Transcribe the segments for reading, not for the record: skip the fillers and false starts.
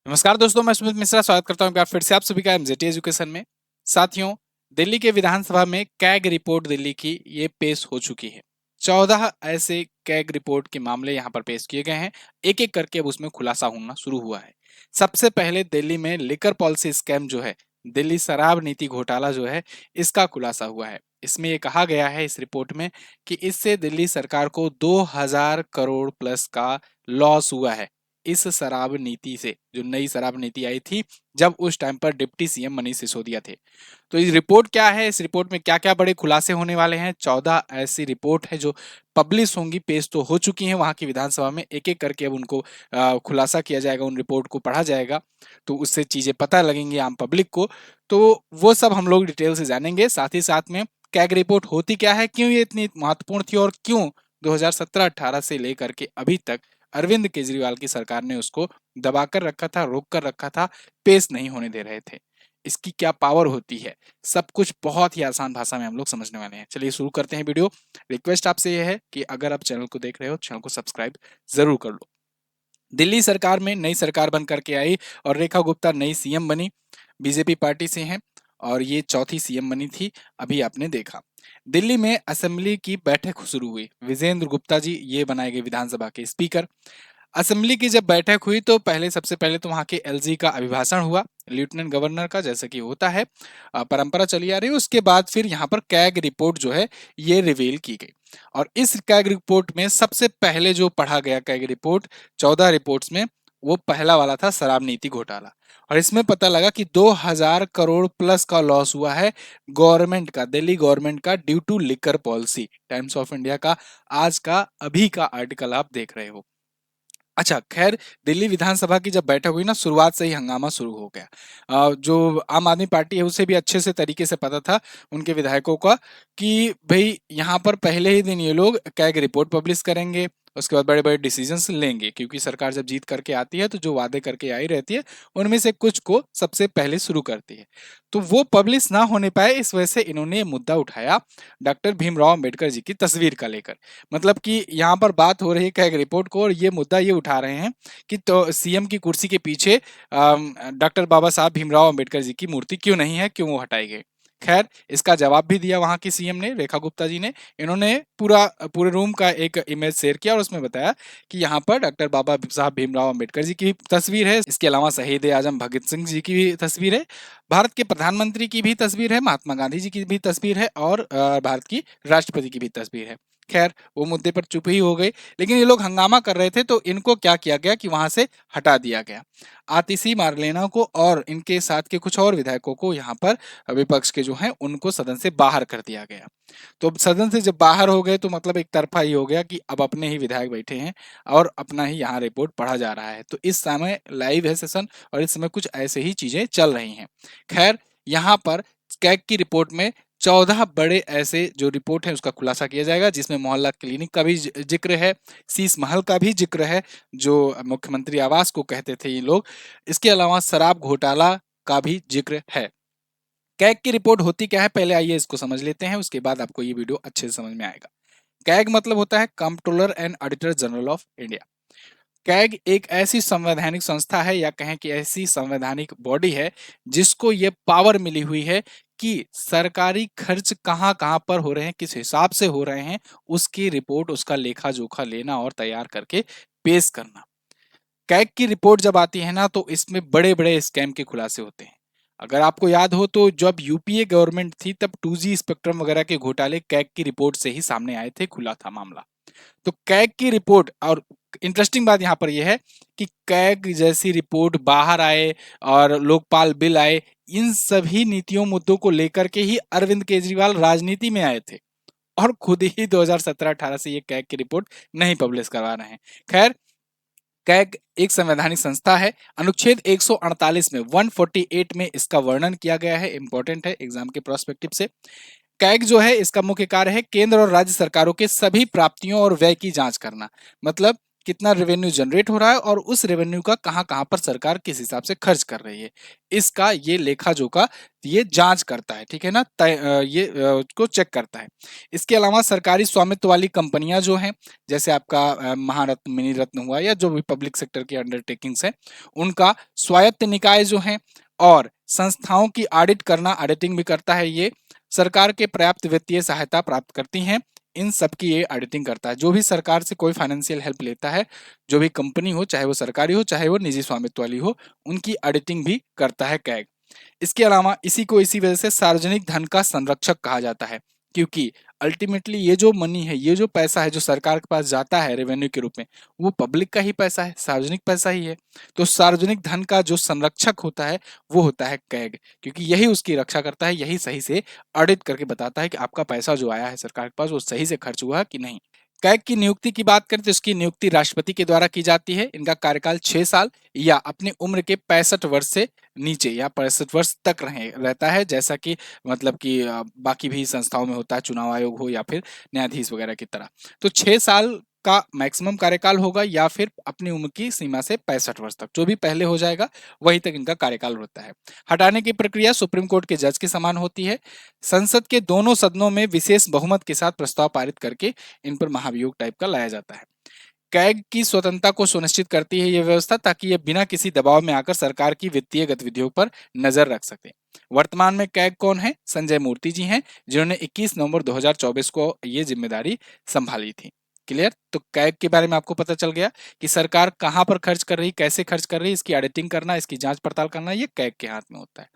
नमस्कार दोस्तों, मैं सुमित मिश्रा स्वागत करता हूं एक बार फिर से आप सभी का एमजेटी एजुकेशन में। साथियों, दिल्ली के विधानसभा में कैग रिपोर्ट दिल्ली की ये पेश हो चुकी है। 14 ऐसे कैग रिपोर्ट के मामले यहां पर पेश किए गए हैं। एक एक करके अब उसमें खुलासा होना शुरू हुआ है। सबसे पहले दिल्ली में लिकर पॉलिसी स्कैम जो है, दिल्ली शराब नीति घोटाला जो है, इसका खुलासा हुआ है। इसमें ये कहा गया है इस रिपोर्ट में कि इससे दिल्ली सरकार को 2000 करोड़ प्लस का लॉस हुआ है। इस शराब नीति से, जो नई शराब नीति आई थी जब उस टाइम पर डिप्टी सीएम मनीष सिसोदिया थे। तो इस रिपोर्ट क्या है, इस रिपोर्ट में क्या क्या बड़े खुलासे होने वाले हैं। 14 ऐसी रिपोर्ट है जो पब्लिश होंगी, पेश तो हो चुकी हैं वहां की विधानसभा में। एक एक करके अब उनको खुलासा किया जाएगा, उन रिपोर्ट को पढ़ा जाएगा, तो उससे चीजें पता लगेंगी आम पब्लिक को। तो वो सब हम लोग डिटेल से जानेंगे। साथ ही साथ में कैग रिपोर्ट होती क्या है, क्यों ये इतनी महत्वपूर्ण थी और क्यों 2017-18 से लेकर के अभी तक अरविंद केजरीवाल की सरकार ने उसको दबाकर रखा था, रोक कर रखा था, पेश नहीं होने दे रहे थे। इसकी क्या पावर होती है, सब कुछ बहुत ही आसान भाषा में हम लोग समझने वाले हैं। चलिए शुरू करते हैं वीडियो। रिक्वेस्ट आपसे यह है कि अगर आप चैनल को देख रहे हो, चैनल को सब्सक्राइब जरूर कर लो। दिल्ली सरकार में नई सरकार बन करके आई और रेखा गुप्ता नई सीएम बनी। बीजेपी पार्टी से हैं और ये चौथी सीएम बनी थी, अभी आपने देखा। दिल्ली में असेंबली की बैठक शुरू हुई। विजेंद्र गुप्ता जी ये बनाए गए विधानसभा के स्पीकर। असेंबली की जब बैठक हुई तो सबसे पहले तो वहां के एलजी का अभिभाषण हुआ, लेफ्टिनेंट गवर्नर का, जैसे कि होता है, परंपरा चली आ रही है। उसके बाद फिर यहाँ पर कैग रिपोर्ट जो है ये रिवील की गई। और इस कैग रिपोर्ट में सबसे पहले जो पढ़ा गया कैग रिपोर्ट 14 रिपोर्ट्स में, वो पहला वाला था शराब नीति घोटाला। और इसमें पता लगा कि 2000 करोड़ प्लस का लॉस हुआ है गवर्नमेंट का, दिल्ली गवर्नमेंट का, due to liquor policy. Times of India का आज का अभी का आर्टिकल आप देख रहे हो। अच्छा, खैर, दिल्ली विधानसभा की जब बैठक हुई ना, शुरुआत से ही हंगामा शुरू हो गया। जो आम आदमी पार्टी है उसे भी अच्छे से तरीके से पता था, उनके विधायकों का, कि भाई यहाँ पर पहले ही दिन ये लोग कैग रिपोर्ट पब्लिश करेंगे, उसके बाद बड़े बड़े डिसीजंस लेंगे, क्योंकि सरकार जब जीत करके आती है तो जो वादे करके आई रहती है उनमें से कुछ को सबसे पहले शुरू करती है। तो वो पब्लिश ना होने पाए, इस वजह से इन्होंने ये मुद्दा उठाया डॉक्टर भीमराव अंबेडकर जी की तस्वीर का लेकर। मतलब कि यहाँ पर बात हो रही है कैग रिपोर्ट को, और ये मुद्दा ये उठा रहे हैं कि तो सीएम की कुर्सी के पीछे डॉक्टर बाबा साहब भीमराव अंबेडकर जी की मूर्ति क्यों नहीं है, क्यों वो हटाई गई। खैर, इसका जवाब भी दिया वहां की सीएम ने, रेखा गुप्ता जी ने। इन्होंने पूरे रूम का एक इमेज शेयर किया और उसमें बताया कि यहाँ पर डॉक्टर बाबा साहब भीमराव अंबेडकर जी की तस्वीर है, इसके अलावा शहीद आजम भगत सिंह जी की भी तस्वीर है, भारत के प्रधानमंत्री की भी तस्वीर है, महात्मा गांधी जी की भी तस्वीर है, और भारत की राष्ट्रपति की भी तस्वीर है। खैर, वो मुद्दे पर चुप ही हो गए। लेकिन ये लोग हंगामा कर रहे थे तो इनको क्या किया गया कि वहां से हटा दिया गया। आतिशी मार्लेना को और इनके साथ के कुछ और विधायकों को यहाँ पर, विपक्ष के जो हैं, उनको सदन से बाहर कर दिया गया। तो अब सदन से जब बाहर हो गए तो मतलब एक तरफा ही हो गया कि अब अपने ही विधायक बैठे हैं और अपना ही यहाँ रिपोर्ट पढ़ा जा रहा है। तो इस समय लाइव है सेशन और इस समय कुछ ऐसे ही चीजें चल रही हैं। खैर, यहाँ पर कैग की रिपोर्ट में 14 बड़े ऐसे जो रिपोर्ट है उसका खुलासा किया जाएगा, जिसमें मोहल्ला क्लिनिक का भी जिक्र है, शीश महल का भी जिक्र है, जो मुख्यमंत्री आवास को कहते थे ये लोग। इसके अलावा शराब घोटाला का भी जिक्र है। कैग की रिपोर्ट होती क्या है, पहले आइए इसको समझ लेते हैं, उसके बाद आपको ये वीडियो अच्छे से समझ में आएगा। कैग मतलब होता है comptroller and auditor general of India. CAG एक ऐसी संवैधानिक संस्था है, या कहें कि ऐसी संवैधानिक बॉडी है जिसको ये पावर मिली हुई है कि सरकारी खर्च कहाँ कहाँ पर हो रहे हैं, किस हिसाब से हो रहे हैं, उसकी रिपोर्ट, उसका लेखा जोखा लेना और तैयार करके पेश करना। कैग की रिपोर्ट जब आती है ना, तो इसमें बड़े बड़े स्कैम के खुलासे होते हैं। अगर आपको याद हो तो जब यूपीए गवर्नमेंट थी तब 2G स्पेक्ट्रम वगैरह के घोटाले कैग की रिपोर्ट से ही सामने आए थे, खुला था मामला। तो कैग की रिपोर्ट, और इंटरेस्टिंग बात यहाँ पर यह है कि कैग जैसी रिपोर्ट बाहर आए और लोकपाल बिल आए, इन सभी नीतियों मुद्दों को लेकर के ही अरविंद केजरीवाल राजनीति में आए थे, और खुद ही 2017-18 से ये कैग की रिपोर्ट नहीं पब्लिश करवा रहे हैं। खैर, कैग एक संवैधानिक संस्था है। अनुच्छेद 148 में, 148 में इसका वर्णन किया गया है, इंपॉर्टेंट है एग्जाम के प्रोस्पेक्टिव से। कैग जो है, इसका मुख्य कार्य है केंद्र और राज्य सरकारों के सभी प्राप्तियों और व्यय की जांच करना। मतलब कितना रेवेन्यू जनरेट हो रहा है और उस रेवेन्यू का कहाँ कहाँ पर सरकार किस हिसाब से खर्च कर रही है, इसका ये लेखा जोखा ये जांच करता है, ठीक है ना, ये उसको चेक करता है। इसके अलावा सरकारी स्वामित्व वाली कंपनियां जो हैं, जैसे आपका महारत्न, मिनी रत्न हुआ, या जो भी पब्लिक सेक्टर की अंडरटेकिंग्स हैं, उनका स्वायत्त निकाय जो हैं और संस्थाओं की ऑडिट करना, ऑडिटिंग भी करता है ये। सरकार के पर्याप्त वित्तीय सहायता प्राप्त करती हैं, इन सब की ये ऑडिटिंग करता है। जो भी सरकार से कोई फाइनेंशियल हेल्प लेता है, जो भी कंपनी हो, चाहे वो सरकारी हो चाहे वो निजी स्वामित्व वाली हो, उनकी ऑडिटिंग भी करता है कैग। इसके अलावा इसी वजह से सार्वजनिक धन का संरक्षक कहा जाता है, क्योंकि अल्टीमेटली ये जो मनी है, ये जो पैसा है जो सरकार के पास जाता है रेवेन्यू के रूप में, वो पब्लिक का ही पैसा है, सार्वजनिक पैसा ही है। तो सार्वजनिक धन का जो संरक्षक होता है वो होता है कैग, क्योंकि यही उसकी रक्षा करता है, यही सही से ऑडिट करके बताता है कि आपका पैसा जो आया है सरकार के पास वो सही से खर्च हुआ कि नहीं। कैग की नियुक्ति की बात करें तो इसकी नियुक्ति राष्ट्रपति के द्वारा की जाती है। इनका कार्यकाल 6 साल या अपनी उम्र के 65 वर्ष से नीचे या 65 वर्ष तक रहता है, जैसा कि मतलब कि बाकी भी संस्थाओं में होता है, चुनाव आयोग हो या फिर न्यायाधीश वगैरह की तरह। तो 6 साल का मैक्सिमम कार्यकाल होगा या फिर अपनी उम्र की सीमा से 65 वर्ष तक, जो भी पहले हो जाएगा वही तक इनका कार्यकाल होता है। हटाने की प्रक्रिया सुप्रीम कोर्ट के जज के समान होती है। संसद के दोनों सदनों में विशेष बहुमत के साथ प्रस्ताव पारित करके इन पर महाभियोग टाइप का लाया जाता है। कैग की स्वतंत्रता को सुनिश्चित करती है यह व्यवस्था, ताकि यह बिना किसी दबाव में आकर सरकार की वित्तीय गतिविधियों पर नजर रख सके। वर्तमान में कैग कौन है? संजय मूर्ति जी हैं, जिन्होंने 21 नवंबर 2024 को ये जिम्मेदारी संभाली थी। क्लियर? तो कैग के बारे में आपको पता चल गया कि सरकार कहां पर खर्च कर रही, कैसे खर्च कर रही, इसकी ऑडिटिंग करना, इसकी जांच पड़ताल करना, ये कैग के हाथ में होता है।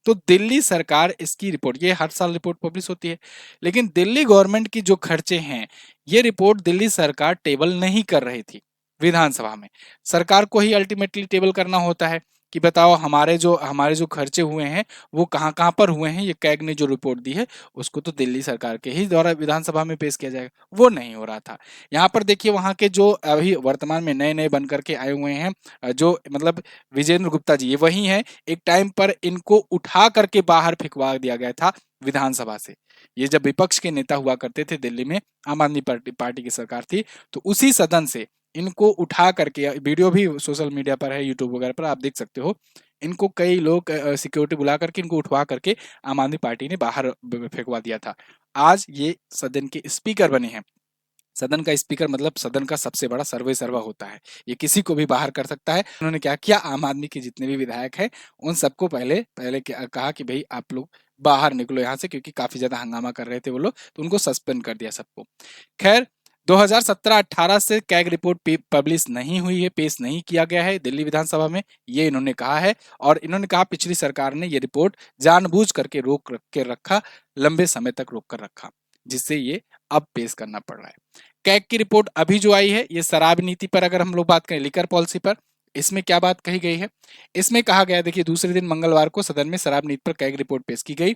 तो दिल्ली सरकार इसकी रिपोर्ट, ये हर साल रिपोर्ट पब्लिश होती है, लेकिन दिल्ली गवर्नमेंट की जो खर्चे हैं, ये रिपोर्ट दिल्ली सरकार टेबल नहीं कर रही थी विधानसभा में। सरकार को ही अल्टीमेटली टेबल करना होता है कि बताओ हमारे जो खर्चे हुए हैं वो कहाँ कहाँ पर हुए हैं। ये कैग ने जो रिपोर्ट दी है उसको तो दिल्ली सरकार के ही द्वारा विधानसभा में पेश किया जाएगा, वो नहीं हो रहा था। यहाँ पर देखिए, वहाँ के जो अभी वर्तमान में नए नए बन करके आए हुए हैं, जो मतलब विजेंद्र गुप्ता जी, ये वही हैं। एक टाइम पर इनको उठा करके बाहर फेंकवा दिया गया था विधानसभा से। ये जब विपक्ष के नेता हुआ करते थे दिल्ली में, आम आदमी पार्टी की सरकार थी, तो उसी सदन से इनको उठा करके, वीडियो भी सोशल मीडिया पर है, यूट्यूब वगैरह पर आप देख सकते हो, इनको कई लोग सिक्योरिटी बुला करके इनको उठवा करके आम आदमी पार्टी ने बाहर फेंकवा दिया था। आज ये सदन के स्पीकर बने हैं। सदन का स्पीकर मतलब सदन का सबसे बड़ा सर्वे सर्वा होता है, ये किसी को भी बाहर कर सकता है। उन्होंने क्या किया, आम आदमी के जितने भी विधायक हैं उन सबको पहले पहले कहा कि भाई आप लोग बाहर निकलो यहाँ से, क्योंकि काफी ज्यादा हंगामा कर रहे थे वो लोग, तो उनको सस्पेंड कर दिया सबको। खैर, 2017-18 से कैग रिपोर्ट पब्लिश नहीं हुई है, पेश नहीं किया गया है दिल्ली विधानसभा में, ये इन्होंने कहा है। और इन्होंने कहा पिछली सरकार ने ये रिपोर्ट जानबूझ करके रोक के रखा, लंबे समय तक रोक कर रखा, जिससे ये अब पेश करना पड़ रहा है। कैग की रिपोर्ट अभी जो आई है, ये शराब नीति पर, अगर हम लोग बात करें लिकर पॉलिसी पर, इसमें क्या बात कही गई है? इसमें कहा गया, देखिए, दूसरे दिन मंगलवार को सदन में शराब नीति पर कैग रिपोर्ट पेश की गई।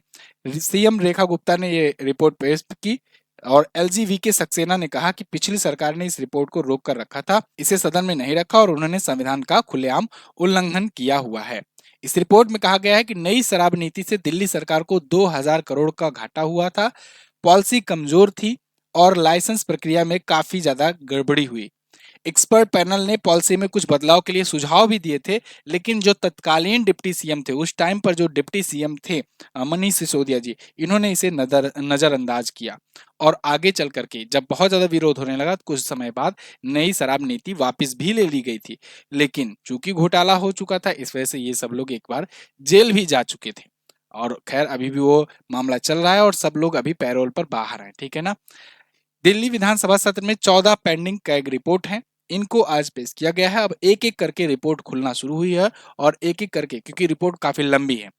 सीएम रेखा गुप्ता ने ये रिपोर्ट पेश की और एलजीवी के सक्सेना ने कहा कि पिछली सरकार ने इस रिपोर्ट को रोक कर रखा था, इसे सदन में नहीं रखा और उन्होंने संविधान का खुलेआम उल्लंघन किया हुआ है। इस रिपोर्ट में कहा गया है कि नई शराब नीति से दिल्ली सरकार को 2000 करोड़ का घाटा हुआ था, पॉलिसी कमजोर थी और लाइसेंस प्रक्रिया में काफी ज्यादा गड़बड़ी हुई। एक्सपर्ट पैनल ने पॉलिसी में कुछ बदलाव के लिए सुझाव भी दिए थे, लेकिन जो तत्कालीन डिप्टी सीएम थे, उस टाइम पर जो डिप्टी सीएम थे मनीष सिसोदिया जी, इन्होंने इसे नजरअंदाज किया और आगे चल करके जब बहुत ज्यादा विरोध होने लगा तो कुछ समय बाद नई शराब नीति वापस भी ले ली गई थी, लेकिन चूंकि घोटाला हो चुका था इस वजह से ये सब लोग एक बार जेल भी जा चुके थे। और खैर, अभी भी वो मामला चल रहा है और सब लोग अभी पैरोल पर बाहर हैं, ठीक है ना। दिल्ली विधानसभा सत्र में 14 पेंडिंग कैग रिपोर्ट हैं, इनको आज पेश किया गया है। अब एक एक करके रिपोर्ट खुलना शुरू हुई है और एक एक करके, क्योंकि रिपोर्ट काफी लंबी है,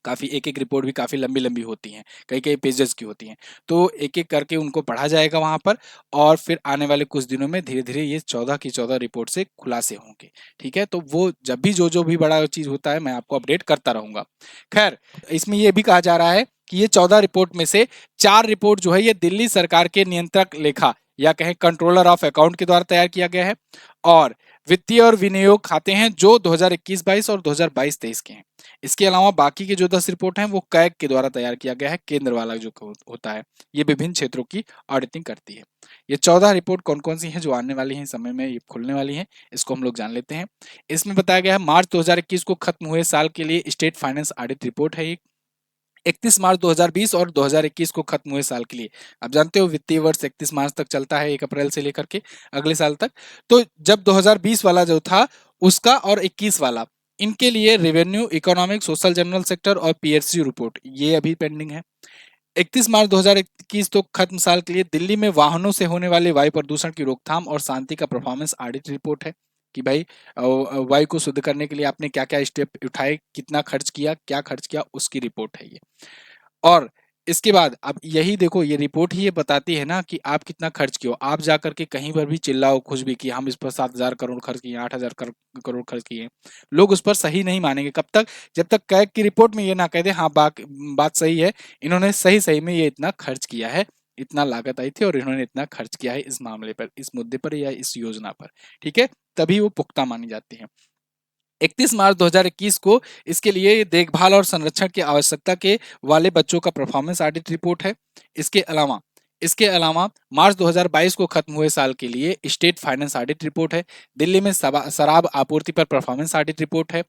काफी एक एक रिपोर्ट भी काफी लंबी लंबी होती हैं, कई कई पेजेस की होती हैं, तो एक एक करके उनको पढ़ा जाएगा वहां पर। और फिर आने वाले कुछ दिनों में धीरे धीरे ये 14 की 14 रिपोर्ट से खुलासे होंगे, ठीक है। तो वो जब भी जो भी बड़ा चीज होता है मैं आपको अपडेट करता रहूंगा। खैर, इसमें ये भी कहा जा रहा है कि ये 14 रिपोर्ट में से 4 रिपोर्ट जो है ये दिल्ली सरकार के नियंत्रक लेखा या कहें कंट्रोलर ऑफ अकाउंट के द्वारा तैयार किया गया है, और वित्तीय और विनियोग खाते हैं जो 2021-22 और 2022-23 के हैं। इसके अलावा बाकी के जो 10 रिपोर्ट हैं वो कैग के द्वारा तैयार किया गया है, केंद्र वाला जो होता है, ये विभिन्न क्षेत्रों की ऑडिटिंग करती है। ये 14 रिपोर्ट कौन कौन सी हैं जो आने वाली हैं, समय में ये खुलने वाली हैं, इसको हम लोग जान लेते हैं। इसमें बताया गया है मार्च 2021 को खत्म हुए साल के लिए स्टेट फाइनेंस ऑडिट रिपोर्ट है, 31 मार्च 2020 और 2021 को खत्म हुए साल के लिए। आप जानते हो वित्तीय वर्ष 31 मार्च तक चलता है, 1 अप्रैल से लेकर के अगले साल तक। तो जब 2020 वाला जो था उसका और 21 वाला, इनके लिए revenue, economic, social, general sector और पीएसयू रिपोर्ट ये अभी पेंडिंग है। 31 मार्च 2021 तो खत्म साल के लिए दिल्ली में वाहनों से होने वाले वायु प्रदूषण की रोकथाम और शांति का परफॉर्मेंस ऑडिट रिपोर्ट है कि भाई वायु को शुद्ध करने के लिए आपने क्या क्या स्टेप उठाए, कितना खर्च किया, क्या खर्च किया, उसकी रिपोर्ट है ये। और इसके बाद अब यही देखो, ये रिपोर्ट ही ये बताती है ना कि आप कितना खर्च किए हो। आप जा करके कहीं पर भी चिल्लाओ कुछ भी कि हम इस पर 7,000 करोड़ खर्च किए, 8,000 करोड़ खर्च किए, लोग उस पर सही नहीं मानेंगे। कब तक? जब तक कैग की रिपोर्ट में ये ना कह दे हाँ बात सही है, इन्होंने सही सही में ये इतना खर्च किया है, इतना लागत आई थी और इन्होंने इतना खर्च किया है इस मामले पर, इस मुद्दे पर या इस योजना पर, ठीक है, तभी वो पुख्ता मानी जाती है। 31 मार्च 2021 को इसके लिए देखभाल और संरक्षण की आवश्यकता के वाले बच्चों का परफॉर्मेंस ऑडिट रिपोर्ट है। इसके अलावा मार्च 2022 को खत्म हुए साल के लिए स्टेट फाइनेंस ऑडिट रिपोर्ट है। दिल्ली में शराब आपूर्ति पर परफॉर्मेंस ऑडिट रिपोर्ट है।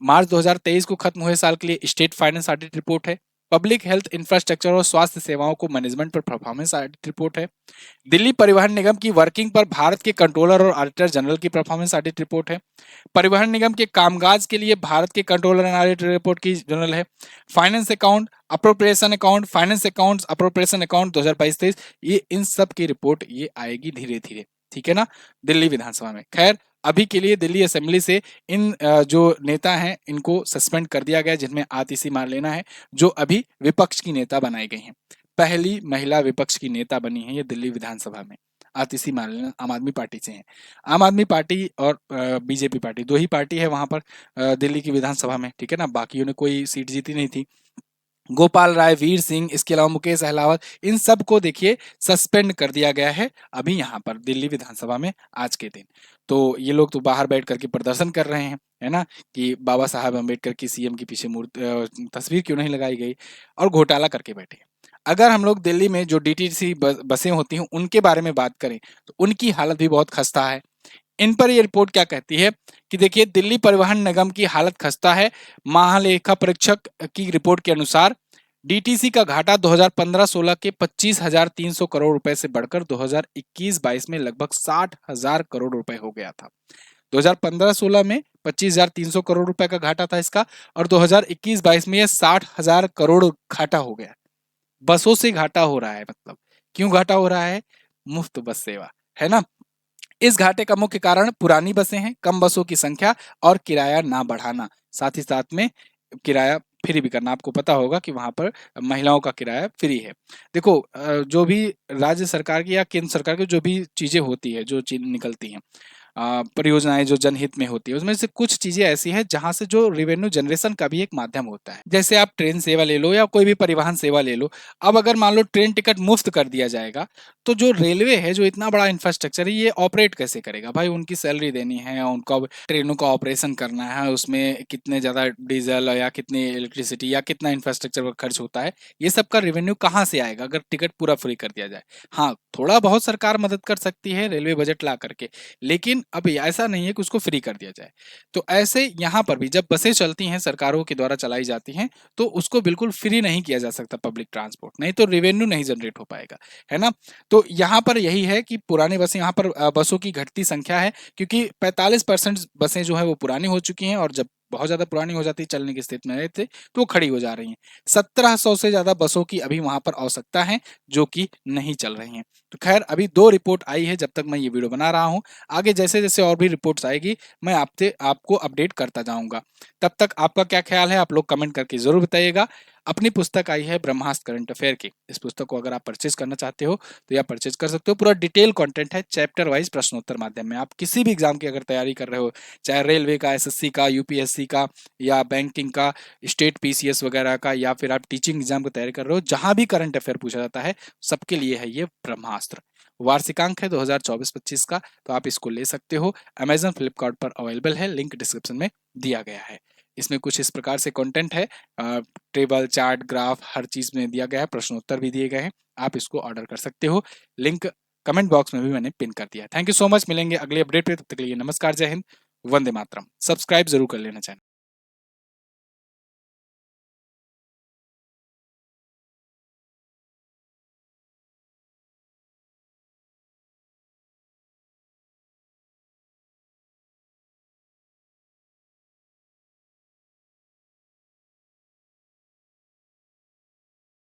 मार्च 2023 को खत्म हुए साल के लिए स्टेट फाइनेंस ऑडिट रिपोर्ट है। पब्लिक हेल्थ इंफ्रास्ट्रक्चर और स्वास्थ्य सेवाओं को मैनेजमेंट पर परफॉर्मेंस ऑडिट रिपोर्ट है। दिल्ली परिवहन निगम की वर्किंग पर भारत के कंट्रोलर और ऑडिटर जनरल की परफॉर्मेंस ऑडिट रिपोर्ट है। परिवहन निगम के कामकाज के लिए भारत के कंट्रोलर एंड ऑडिटर रिपोर्ट की जनरल है। Finance account, appropriation account, finance accounts, appropriation account 2022-23, ये इन सब की रिपोर्ट ये आएगी धीरे धीरे, ठीक है ना, दिल्ली विधानसभा में। खैर अभी के लिए दिल्ली असेंबली से इन जो नेता हैं इनको सस्पेंड कर दिया गया, जिनमें आतिशी मारलेना है, जो अभी विपक्ष की नेता बनाई गई हैं। पहली महिला विपक्ष की नेता बनी है ये दिल्ली विधानसभा में, आतिशी मारलेना आम आदमी पार्टी से हैं। आम आदमी पार्टी और बीजेपी पार्टी, दो ही पार्टी है वहां पर दिल्ली की विधानसभा में, ठीक है ना, बाकियों ने कोई सीट जीती नहीं थी। गोपाल राय, वीर सिंह, इसके अलावा मुकेश अहलावत, इन सब को देखिए सस्पेंड कर दिया गया है अभी यहाँ पर दिल्ली विधानसभा में आज के दिन। तो ये लोग तो बाहर बैठ करके प्रदर्शन कर रहे हैं, है ना, कि बाबा साहब अम्बेडकर की सीएम के पीछे मूर्ति तस्वीर क्यों नहीं लगाई गई, और घोटाला करके बैठे हैं। अगर हम लोग दिल्ली में जो डीटीसी बसें होती हैं उनके बारे में बात करें तो उनकी हालत भी बहुत खस्ता है। इन पर ये रिपोर्ट क्या कहती है कि देखिए दिल्ली परिवहन निगम की हालत खस्ता है। महालेखा परीक्षक की रिपोर्ट के अनुसार डीटीसी का घाटा 2015-16 के 25,300 करोड़ रुपए से बढ़कर 2021-22 में लगभग 60,000 करोड़ रुपए हो गया था। 2015-16 में 25,300 करोड़ रुपए का घाटा था इसका, और 2021-22 में यह 60,000 करोड़ घाटा हो गया। बसों से घाटा हो रहा है, मतलब क्यों घाटा हो रहा है? मुफ्त बस सेवा, है ना। इस घाटे का मुख्य कारण पुरानी बसें हैं, कम बसों की संख्या और किराया ना बढ़ाना, साथ ही साथ में किराया फ्री भी करना। आपको पता होगा कि वहां पर महिलाओं का किराया फ्री है। देखो जो भी राज्य सरकार की या केंद्र सरकार की जो भी चीजें होती है, जो चीज निकलती हैं, परियोजनाएं जो जनहित में होती है, उसमें से कुछ चीजें ऐसी हैं जहां से जो रेवेन्यू जनरेशन का भी एक माध्यम होता है। जैसे आप ट्रेन सेवा ले लो या कोई भी परिवहन सेवा ले लो, अब अगर मान लो ट्रेन टिकट मुफ्त कर दिया जाएगा तो जो रेलवे है, जो इतना बड़ा इंफ्रास्ट्रक्चर है, ये ऑपरेट कैसे करेगा भाई? उनकी सैलरी देनी है, उनका ट्रेनों का ऑपरेशन करना है, उसमें कितने ज्यादा डीजल या कितनी इलेक्ट्रिसिटी या कितना इंफ्रास्ट्रक्चर पर खर्च होता है, ये सब का रेवेन्यू कहाँ से आएगा अगर टिकट पूरा फ्री कर दिया जाए? हाँ, थोड़ा बहुत सरकार मदद कर सकती है रेलवे बजट ला करके, लेकिन अब ऐसा नहीं है कि उसको फ्री कर दिया जाए। तो ऐसे यहाँ पर भी जब बसें चलती हैं, सरकारों के द्वारा चलाई जाती हैं, तो उसको बिल्कुल फ्री नहीं किया जा सकता पब्लिक ट्रांसपोर्ट, नहीं तो रेवेन्यू नहीं जनरेट हो पाएगा, है ना। तो यहाँ पर यही है कि पुरानी बसें, यहाँ पर बसों की घटती संख्या है, क्योंकि 45% बसें जो है वो पुरानी हो चुकी हैं, और जब बहुत ज्यादा पुरानी हो जाती, चलने की स्थिति में रहते, तो वो खड़ी हो जा रही हैं। 1700 से ज्यादा बसों की अभी वहां पर आवश्यकता है जो कि नहीं चल रही हैं। तो खैर अभी 2 रिपोर्ट आई है जब तक मैं ये वीडियो बना रहा हूँ। आगे जैसे जैसे और भी रिपोर्ट्स आएगी मैं आपको अपडेट करता जाऊंगा। तब तक आपका क्या ख्याल है आप लोग कमेंट करके जरूर बताइएगा। अपनी पुस्तक आई है ब्रह्मास्त्र करंट अफेयर की। इस पुस्तक को अगर आप परचेज करना चाहते हो तो यह परचेज कर सकते हो। पूरा डिटेल कंटेंट है, चैप्टर वाइज प्रश्नोत्तर माध्यम में। आप किसी भी एग्जाम की अगर तैयारी कर रहे हो, चाहे रेलवे का, एसएससी का, यूपीएससी का, या बैंकिंग का, स्टेट पीसीएस वगैरह का, या फिर आप टीचिंग एग्जाम की तैयारी कर रहे हो, जहां भी करंट अफेयर पूछा जाता है सबके लिए है ये ब्रह्मास्त्र। वार्षिकांक है 2024-25 का, तो आप इसको ले सकते हो। अमेजन फ्लिपकार्ट पर अवेलेबल है, लिंक डिस्क्रिप्शन में दिया गया है। इसमें कुछ इस प्रकार से कंटेंट है, टेबल, चार्ट, ग्राफ, हर चीज में दिया गया है, प्रश्नोत्तर भी दिए गए हैं। आप इसको ऑर्डर कर सकते हो, लिंक कमेंट बॉक्स में भी मैंने पिन कर दिया है। थैंक यू सो मच, मिलेंगे अगले अपडेट पे, तब तक के लिए नमस्कार, जय हिंद, वंदे मातरम। सब्सक्राइब जरूर कर लेना चैनल।